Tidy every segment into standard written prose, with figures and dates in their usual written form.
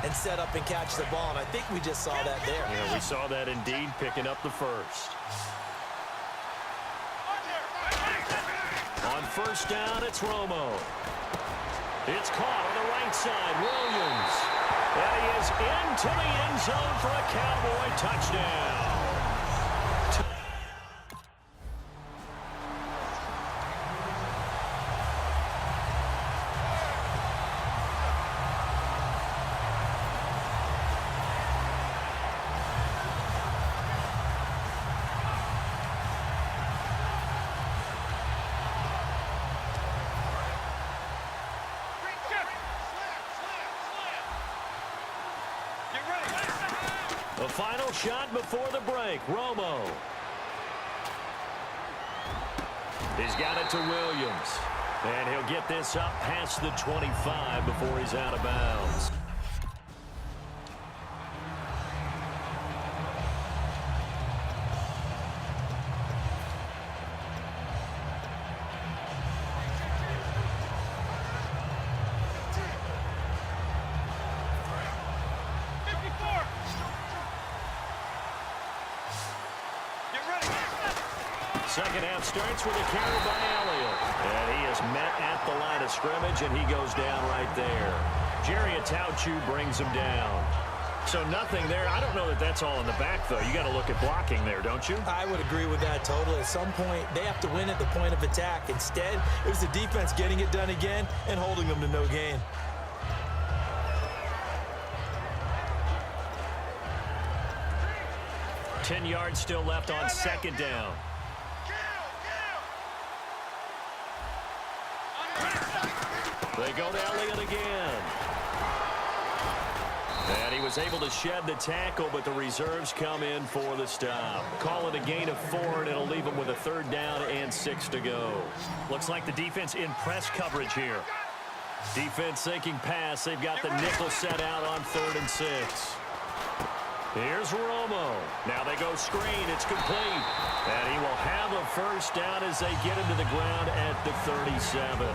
and set up and catch the ball. And I think we just saw that there. Yeah, we saw that indeed, picking up the first. On first down, it's Romo. It's caught on the right side. Williams. And he is into the end zone for a Cowboy touchdown. The final shot before the break. Romo. He's got it to Williams. And he'll get this up past the 25 before he's out of bounds. Second half starts with a carry by Elliott. And he is met at the line of scrimmage, and he goes down right there. Jerry Atauchu brings him down. So nothing there. I don't know that that's all in the back, though. You got to look at blocking there, don't you? I would agree with that totally. At some point, they have to win at the point of attack. Instead, it was the defense getting it done again and holding them to no gain. Ten yards still left on second down. They go to Elliott again. And he was able to shed the tackle, but the reserves come in for the stop. Call it a gain of 4, and it'll leave them with a third down and 6 to go. Looks like the defense in press coverage here. Defense sinking pass. They've got the nickel set out on 3rd and 6. Here's Romo. Now they go screen. It's complete. And he will have a first down as they get him to the ground at the 37.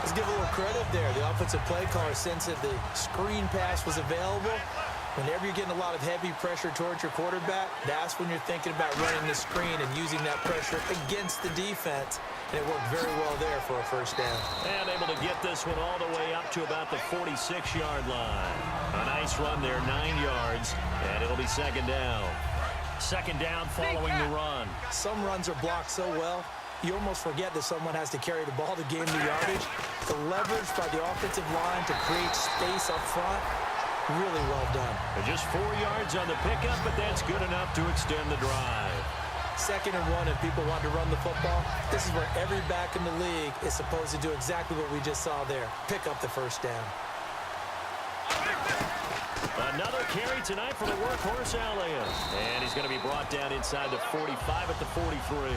Let's give a little credit there. The offensive play caller sensed that the screen pass was available. Whenever you're getting a lot of heavy pressure towards your quarterback, that's when you're thinking about running the screen and using that pressure against the defense. And it worked very well there for a first down. And able to get this one all the way up to about the 46-yard line. A nice run there, 9 yards, and it'll be second down. Second down following the run. Some runs are blocked so well, you almost forget that someone has to carry the ball to gain the yardage. The leverage by the offensive line to create space up front, really well done. And just 4 yards on the pickup, but that's good enough to extend the drive. 2nd and 1, and people want to run the football. This is where every back in the league is supposed to do exactly what we just saw there. Pick up the first down. Another carry tonight for the workhorse Elliott. And he's going to be brought down inside the 45 at the 43.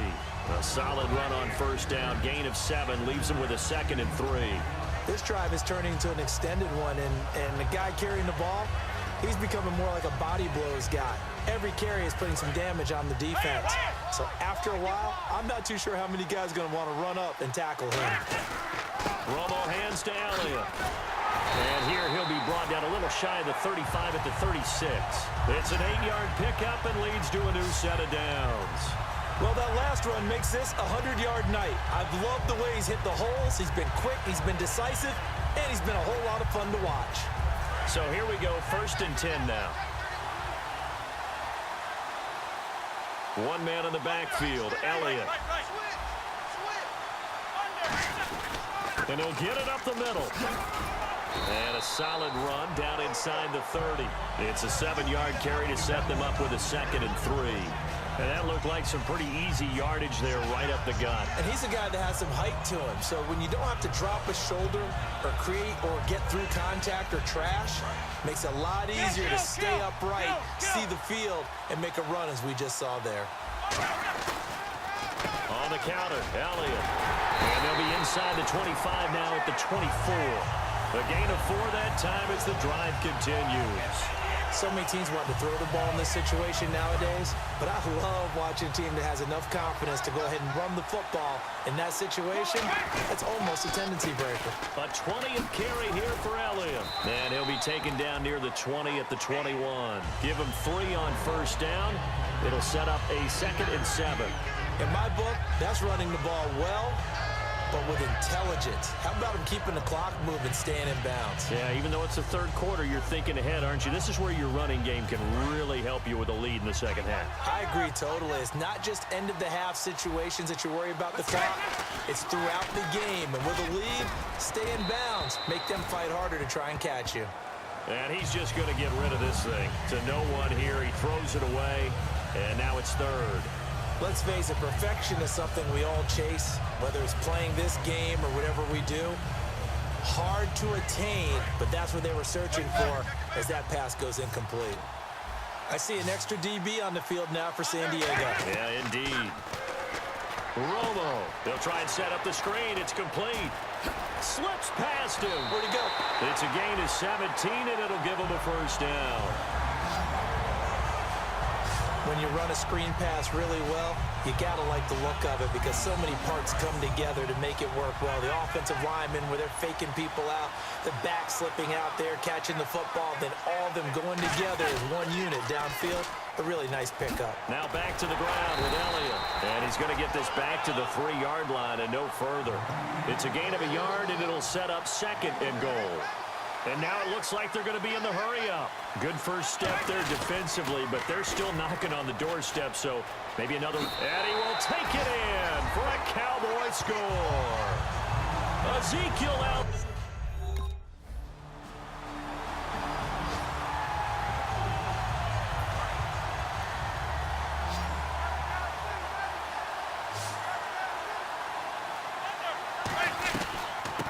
A solid run on first down. Gain of 7 leaves him with a 2nd and 3. This drive is turning into an extended one, and the guy carrying the ball, he's becoming more like a body blows guy. Every carry is putting some damage on the defense. So after a while, I'm not too sure how many guys are going to want to run up and tackle him. Romo hands to Elliott. And here he'll be brought down a little shy of the 35 at the 36. It's an 8-yard pickup and leads to a new set of downs. Well, that last run makes this a 100-yard night. I've loved the way he's hit the holes. He's been quick, he's been decisive, and he's been a whole lot of fun to watch. So here we go, 1st and 10 now. One man in the backfield, Elliott. And he'll get it up the middle. And a solid run down inside the 30. It's a 7-yard carry to set them up with a 2nd and 3. And that looked like some pretty easy yardage there right up the gut. And he's a guy that has some height to him. So when you don't have to drop a shoulder or create or get through contact or trash, makes it a lot easier to stay upright, see the field, and make a run as we just saw there. On the counter, Elliott. And they'll be inside the 25 now at the 24. A gain of 4 that time as the drive continues. So many teams want to throw the ball in this situation nowadays, but I love watching a team that has enough confidence to go ahead and run the football. In that situation, that's almost a tendency breaker. A 20th carry here for Elliott. And he'll be taken down near the 20 at the 21. Give him 3 on first down. It'll set up a 2nd and 7. In my book, that's running the ball well, but with intelligence. How about him keeping the clock moving, staying in bounds? Yeah, even though it's the third quarter, you're thinking ahead, aren't you? This is where your running game can really help you with a lead in the second half. I agree totally. It's not just end-of-the-half situations that you worry about the clock. It's throughout the game. And with a lead, stay in bounds. Make them fight harder to try and catch you. And he's just going to get rid of this thing. To no one here. He throws it away, and now it's 3rd. Let's face it, perfection is something we all chase, whether it's playing this game or whatever we do. Hard to attain, but that's what they were searching for as that pass goes incomplete. I see an extra DB on the field now for San Diego. Yeah, indeed. Romo, they'll try and set up the screen. It's complete. Slips past him. Where'd he go? It's a gain of 17, and it'll give him a first down. When you run a screen pass really well, you got to like the look of it because so many parts come together to make it work well. The offensive linemen, where they're faking people out, the back slipping out there, catching the football, then all of them going together as one unit downfield. A really nice pickup. Now back to the ground with Elliott. And he's going to get this back to the 3-yard line and no further. It's a gain of a yard, and it'll set up 2nd and goal. And now it looks like they're going to be in the hurry-up. Good first step there defensively, but they're still knocking on the doorstep, so maybe another. And he will take it in for a Cowboy score. Ezekiel out.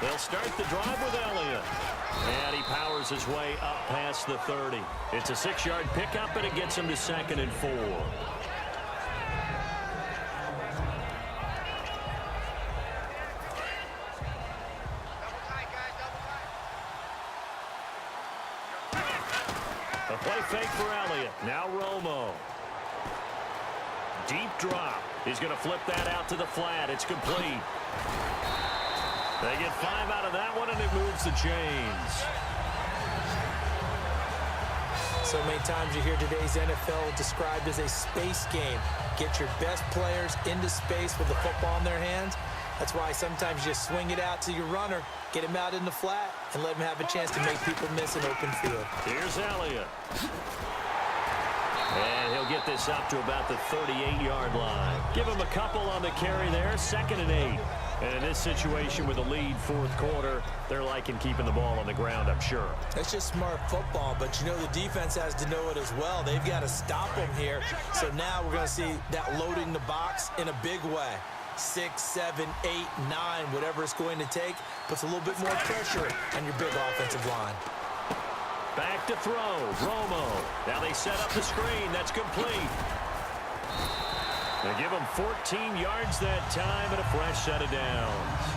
They'll start the drive with Elliott. And he powers his way up past the 30. It's a 6-yard pickup, and it gets him to 2nd and 4. A play fake for Elliott. Now Romo. Deep drop. He's going to flip that out to the flat. It's complete. They get 5 out of that one, and it moves the chains. So many times you hear today's NFL described as a space game. Get your best players into space with the football in their hands. That's why sometimes you swing it out to your runner, get him out in the flat, and let him have a chance to make people miss an open field. Here's Elliott. And he'll get this up to about the 38-yard line. Give him a couple on the carry there, 2nd and 8. And in this situation with a lead 4th quarter, they're liking keeping the ball on the ground, I'm sure. That's just smart football, but you know the defense has to know it as well. They've got to stop them here. So now we're going to see that loading the box in a big way. 6, 7, 8, 9, whatever it's going to take, puts a little bit more pressure on your big offensive line. Back to throw, Romo. Now they set up the screen. That's complete. They give him 14 yards that time and a fresh set of downs.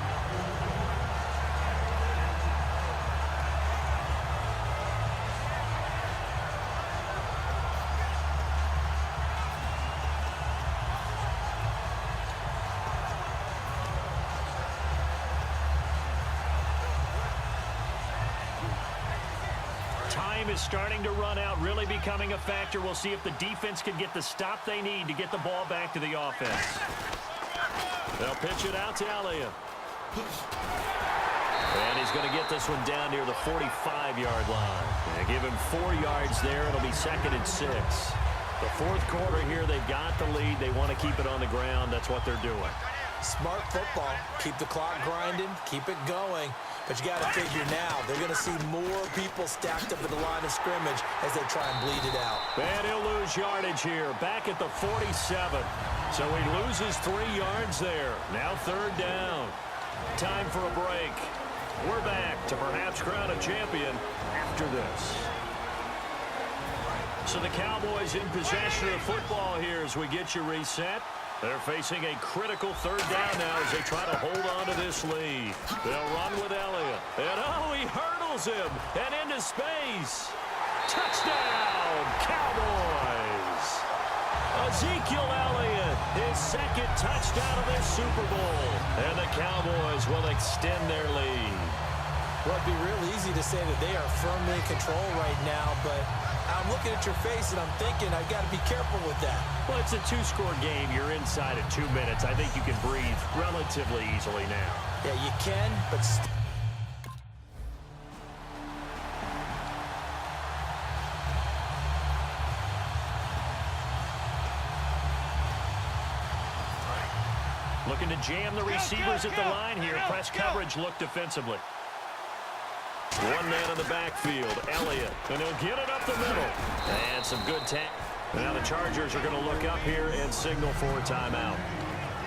Time is starting to run out, really becoming a factor. We'll see if the defense can get the stop they need to get the ball back to the offense. They'll pitch it out to Elliott. And he's going to get this one down near the 45-yard line. And give him 4 yards there. It'll be 2nd and 6. The 4th quarter here, they've got the lead. They want to keep it on the ground. That's what they're doing. Smart football. Keep the clock grinding. Keep it going. But you got to figure now, they're going to see more people stacked up at the line of scrimmage as they try and bleed it out. And he'll lose yardage here, back at the 47. So he loses 3 yards there. Now 3rd down. Time for a break. We're back to perhaps crown a champion after this. So the Cowboys in possession of football here as we get you reset. They're facing a critical 3rd down now as they try to hold on to this lead. They'll run with Elliott. And oh, he hurdles him and into space. Touchdown, Cowboys. Ezekiel Elliott, his 2nd touchdown of this Super Bowl. And the Cowboys will extend their lead. Well, it'd be real easy to say that they are firmly in control right now, but I'm looking at your face and I'm thinking I've got to be careful with that. Well, it's a two-score game. You're inside at 2 minutes. I think you can breathe relatively easily now. Yeah, you can, but looking to jam the receivers at the line here. Press coverage look defensively. One man in the backfield, Elliott, and he'll get it up the middle. And some good tackle. Now the Chargers are going to look up here and signal for a timeout.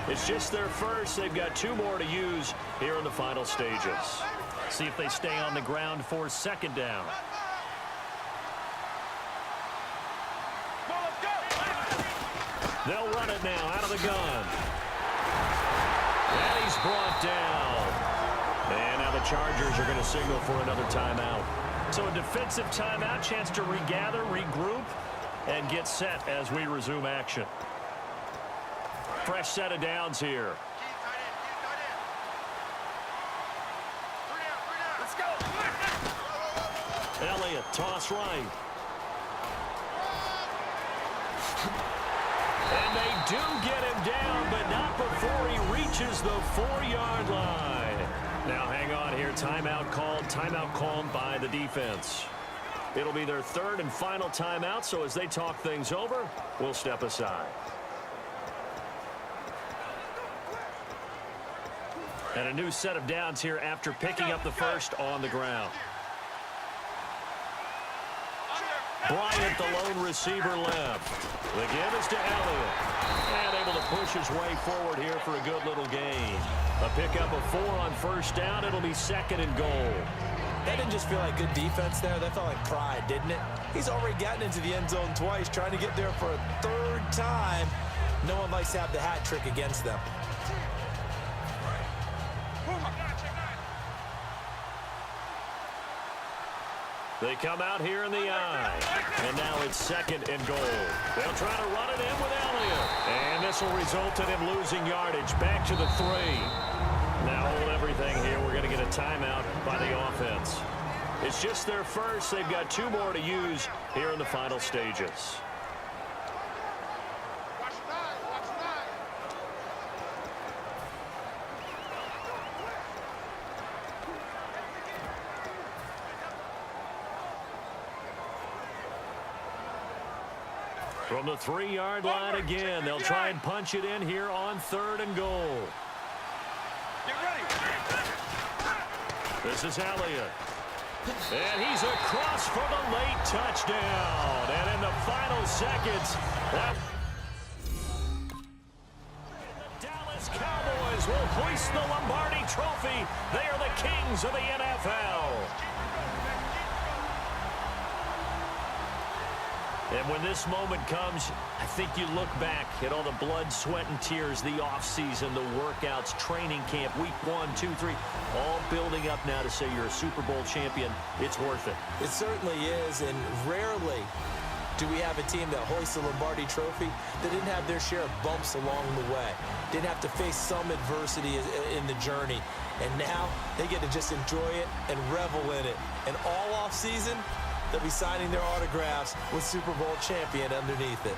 It's just their first. They've got 2 more to use here in the final stages. See if they stay on the ground for second down. They'll run it now out of the gun. And he's brought down. And now the Chargers are going to signal for another timeout. So a defensive timeout, chance to regather, regroup, and get set as we resume action. Fresh set of downs here. Let's go. Elliott, toss right. And they do get him down, but not before he reaches the 4-yard line. Now hang on here. Timeout called by the defense. It'll be their 3rd and final timeout, so as they talk things over, we'll step aside. And a new set of downs here after picking up the first on the ground. Bryant, the lone receiver, left. The give is to Elliott. And able to push his way forward here for a good little gain. A pickup of 4 on first down. It'll be 2nd and goal. that didn't just feel like good defense there. That felt like pride, didn't it? He's already gotten into the end zone twice, trying to get there for a 3rd time. No one likes to have the hat trick against them. They come out here in the eye. And now it's 2nd and goal. They'll try to run it in with Elliott. And this will result in him losing yardage. Back to the 3. Now hold everything here. We're going to get a timeout by the offense. It's just their first. They've got 2 more to use here in the final stages. From the 3-yard line again, they'll try and punch it in here on 3rd and goal. Get ready. This is Elliott. And he's across for the late touchdown. And in the final seconds, the Dallas Cowboys will hoist the Lombardi Trophy. They are the kings of the NFL. And when this moment comes, I think you look back at all the blood, sweat, and tears, the offseason, the workouts, training camp, week 1, 2, 3, all building up now to say you're a Super Bowl champion. It's worth it. It certainly is, and rarely do we have a team that hoists the Lombardi Trophy that didn't have their share of bumps along the way, didn't have to face some adversity in the journey. And now they get to just enjoy it and revel in it. And all offseason, they'll be signing their autographs with Super Bowl champion underneath it.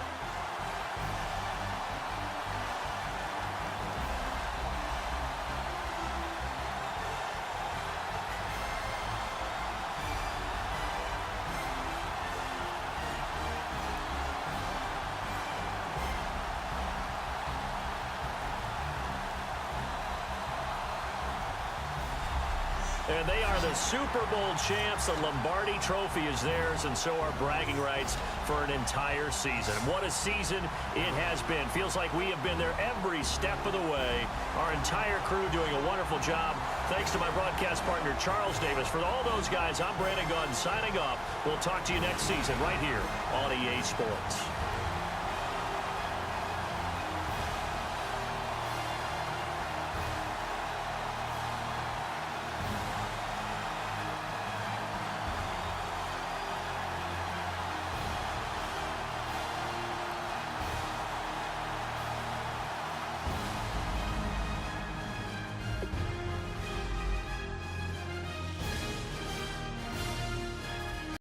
And they are the Super Bowl champs. The Lombardi Trophy is theirs, and so are bragging rights for an entire season. What a season it has been. Feels like we have been there every step of the way. Our entire crew doing a wonderful job. Thanks to my broadcast partner, Charles Davis. For all those guys, I'm Brandon Gunn signing off. We'll talk to you next season right here on EA Sports.